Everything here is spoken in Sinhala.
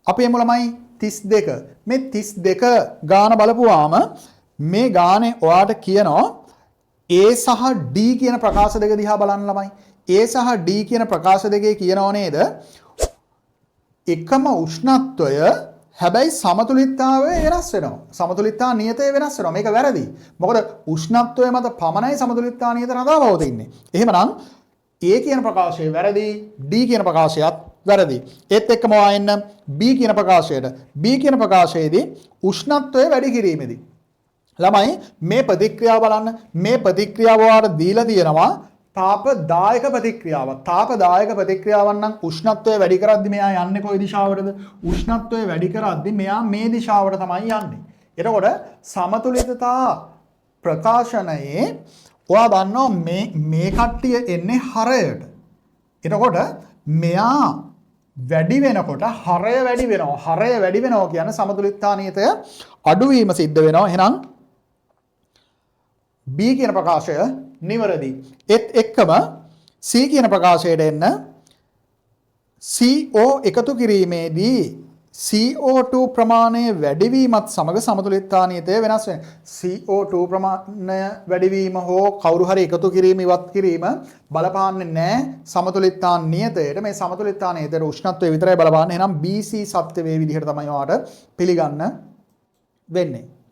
අපි එමු ළමයි 32. මේ 32 ගාන බලපුවාම මේ ගානේ ඔයාට කියනවා A සහ D කියන ප්‍රකාශ දෙක දිහා බලන්න ළමයි. A සහ D කියන ප්‍රකාශ දෙකේ කියනව නේද? එකම උෂ්ණත්වය හැබැයි සමතුලිතතාවය වෙනස් වෙනවා. සමතුලිතතා නියතය වෙනස් වෙනවා. මේක වැරදි. මොකද උෂ්ණත්වය මත පමණයි සමතුලිතතා නියත රඳාපවත ඉන්නේ. එහෙමනම් A කියන ප්‍රකාශය වැරදි, D කියන ප්‍රකාශයත් වැරදි. ඒත් එක්කම ආයෙන්න B කියන ප්‍රකාශයට. B කියන ප්‍රකාශයේදී උෂ්ණත්වය වැඩි කිරීමේදී ළමයි මේ ප්‍රතික්‍රියාව බලන්න. මේ ප්‍රතික්‍රියාව ඔයාලට දීලා තියෙනවා තාපදායක ප්‍රතික්‍රියාව. තාපදායක ප්‍රතික්‍රියාවන් නම් උෂ්ණත්වය වැඩි කරද්දි මෙයා යන්නේ කොයි දිශාවටද? උෂ්ණත්වය වැඩි කරද්දි මෙයා මේ දිශාවට තමයි යන්නේ. එතකොට සමතුලිතතා ප්‍රකාශනයේ ඔයා දන්නවා මේ කට්ටිය එන්නේ හරයට. එතකොට මෙයා වැඩි වෙනකොට හරය වැඩි වෙනවා. හරය වැඩි වෙනවා කියන්නේ සමතුලිතතා නියතය අඩුවීම සිද්ධ වෙනවා. එහෙනම් B කියන ප්‍රකාශය නිවැරදි. ඒත් එක්කම C කියන ප්‍රකාශයට එන්න CO එකතු කිරීමේදී CO2 ප්‍රමාණය වැඩිවීමත් සමග සමතුලිතතා නියතය වෙනස් වෙනවා. CO2 ප්‍රමාණය වැඩිවීම හෝ කවුරු හරි එකතු කිරීම ඉවත් කිරීම බලපාන්නේ නැහැ සමතුලිතතා නියතයට. මේ සමතුලිතතා නියතයට උෂ්ණත්වය විතරයි බලපාන්නේ. එහෙනම් BC සත්‍ය වේ විදිහට තමයි ඔයාලට පිළිගන්න වෙන්නේ.